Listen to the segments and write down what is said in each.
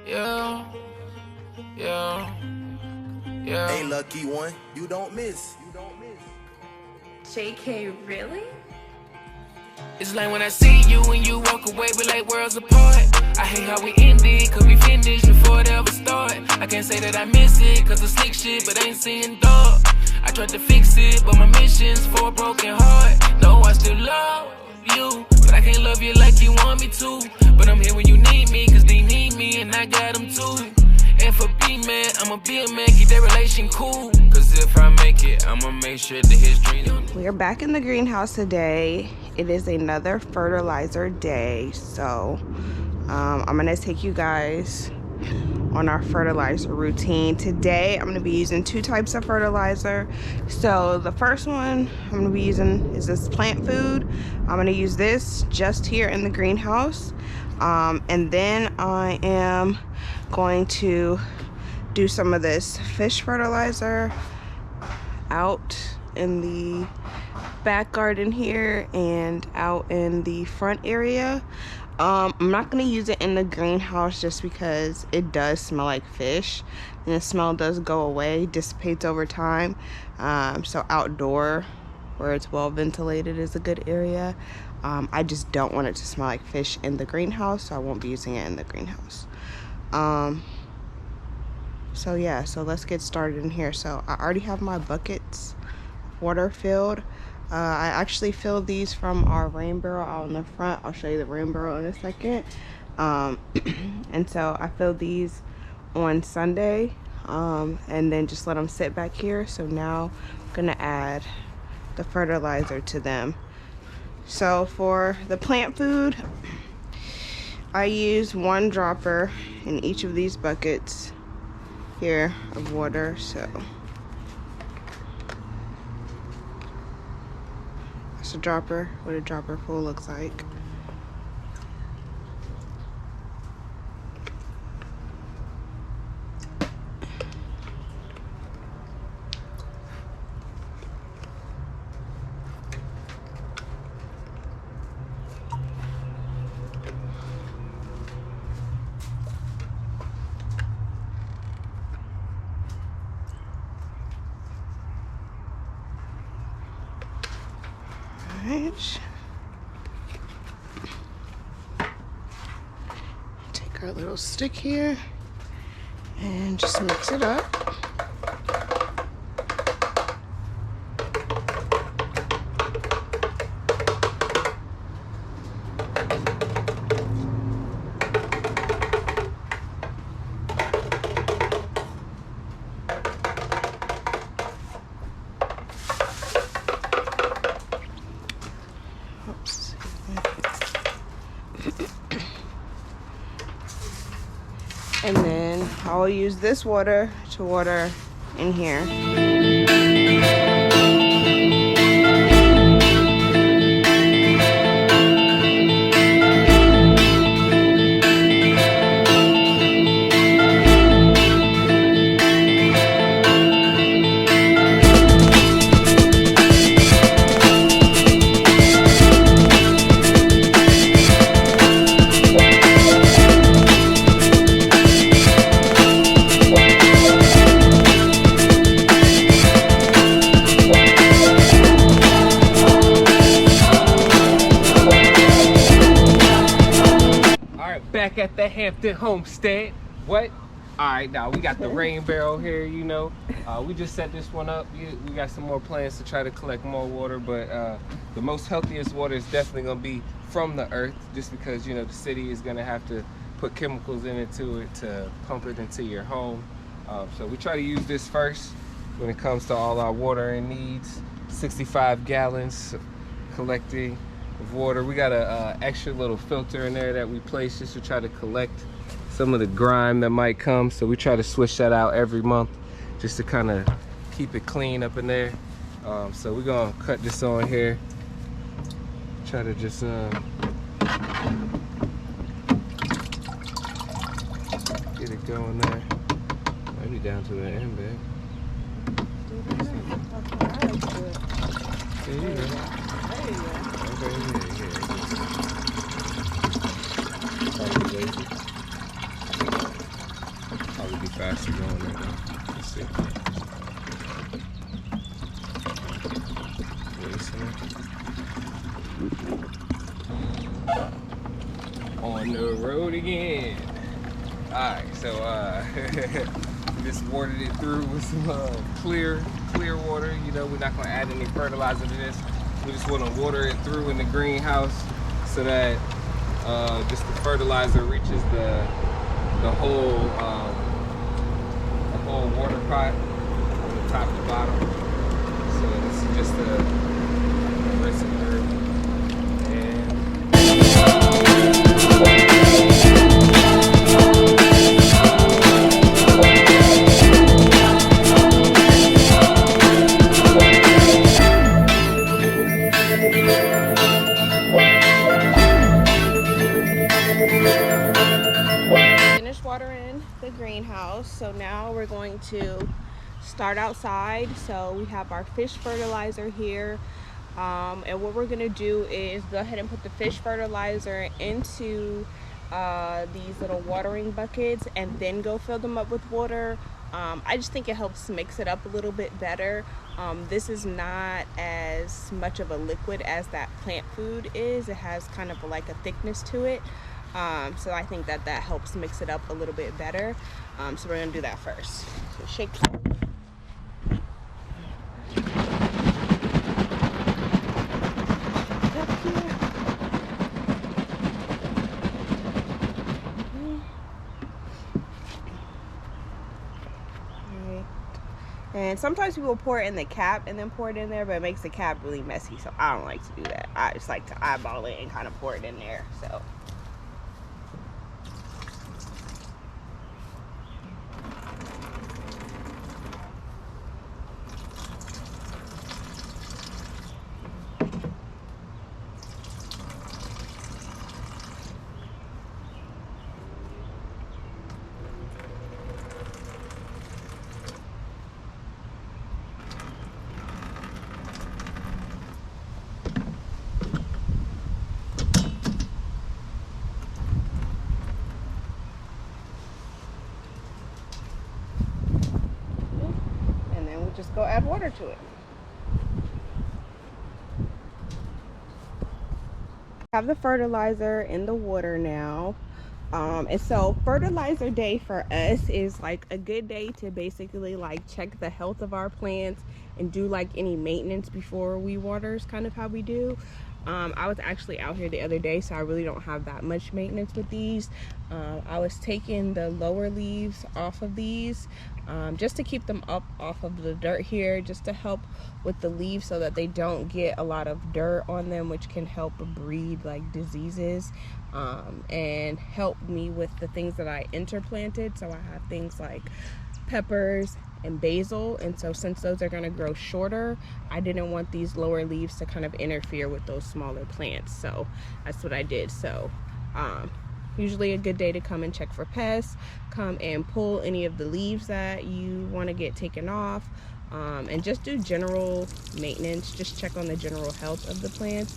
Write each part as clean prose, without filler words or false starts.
Yeah, yeah, yeah. Hey, lucky one, you don't miss. JK, really? It's like when I see you and you walk away, we like worlds apart. I hate how we ended, cause we finished before it ever started. I can't say that I miss it, cause the slick shit, but I ain't seeing dark. I tried to fix it, but my mission's for a broken heart. No, I still love you, but I can't love you like you want me to. But I'm here when you need me, cause they need me, and I got them too. And for B-man, I'ma be a man, keep that relation cool. Cause if I make it, I'ma make sure that his dream. We're back in the greenhouse today. It is another fertilizer day, so I'm gonna take you guys on our fertilizer routine. Today I'm gonna be using two types of fertilizer. So the first one I'm gonna be using is this plant food. I'm gonna use this just here in the greenhouse, and then I am going to do some of this fish fertilizer out in the back garden here and out in the front area. I'm not going to use it in the greenhouse just because it does smell like fish, and the smell does go away, dissipates over time. So outdoor where it's well ventilated is a good area. I just don't want it to smell like fish in the greenhouse, so I won't be using it in the greenhouse. So yeah, so let's get started in here. So I already have my buckets water filled. I actually filled these from our rain barrel out in the front. I'll show you the rain barrel in a second. And so I filled these on Sunday, and then just let them sit back here. So now I'm gonna add the fertilizer to them. So for the plant food, I use 1 dropper in each of these buckets here of water. So that's a dropper, what a dropper full looks like. Right. Take our little stick here and just mix it up. And then I'll use this water to water in here. Back at the Hampton homestead. What? All right, now we got the rain barrel here, you know. We just set this one up. We got some more plans to try to collect more water, but the most healthiest water is definitely gonna be from the earth, just because, you know, the city is gonna have to put chemicals into it to pump it into your home. So we try to use this first when it comes to all our watering needs. 65 gallons collecting of water. We got a extra little filter in there that we place just to try to collect some of the grime that might come. So we try to switch that out every month just to kind of keep it clean up in there. So we're gonna cut this on here. Try to just get it going there. Maybe down to the end, babe. Yeah, you know. Okay, yeah. faster going there though. Let's see. On the road again. Alright, so just watered it through with some clear water. You know, we're not gonna add any fertilizer to this. We just want to water it through in the greenhouse so that just the fertilizer reaches the whole water pot from the top to bottom. So this is just a rinse it through. Finished watering the greenhouse, so now we're going to start outside. So we have our fish fertilizer here, and what we're gonna do is go ahead and put the fish fertilizer into these little watering buckets and then go fill them up with water. I just think it helps mix it up a little bit better. This is not as much of a liquid as that plant food is. It has kind of like a thickness to it. So I think that helps mix it up a little bit better. So we're gonna do that first. So shake it. And sometimes people pour it in the cap and then pour it in there, but it makes the cap really messy, so I don't like to do that. I just like to eyeball it and kind of pour it in there. So just go add water to it. I have the fertilizer in the water now. And so fertilizer day for us is like a good day to basically like check the health of our plants and do like any maintenance before we water is kind of how we do. I was actually out here the other day, so I really don't have that much maintenance with these. I was taking the lower leaves off of these just to keep them up off of the dirt here, just to help with the leaves so that they don't get a lot of dirt on them, which can help breed like diseases, and help me with the things that I interplanted. So I have things like peppers and basil, and so since those are going to grow shorter, I didn't want these lower leaves to kind of interfere with those smaller plants, so that's what I did. So usually a good day to come and check for pests, come and pull any of the leaves that you want to get taken off, and just do general maintenance. Just check on the general health of the plants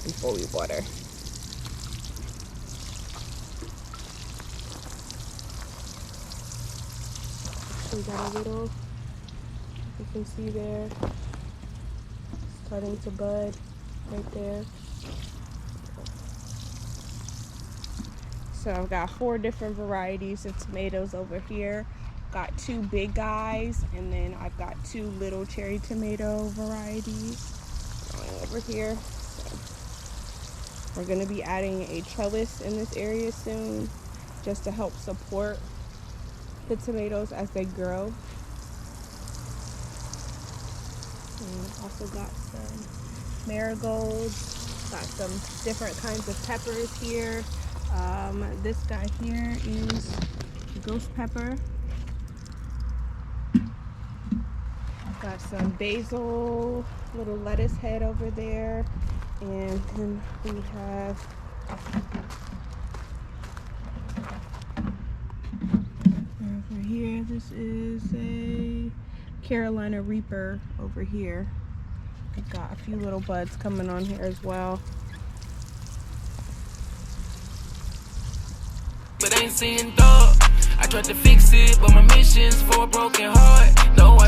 before we water. We got a little, you can see there, starting to bud right there. So I've got 4 different varieties of tomatoes over here. Got 2 big guys, and then I've got 2 little cherry tomato varieties going over here. So we're gonna be adding a trellis in this area soon, just to help support the tomatoes as they grow. And also got some marigolds, got some different kinds of peppers here. This guy here is ghost pepper. Got some basil, little lettuce head over there, and then we have over here, this is a Carolina Reaper over here. We've got a few little buds coming on here as well. But ain't seeing dog. I I tried to fix it, but my mission's for a broken heart. No, I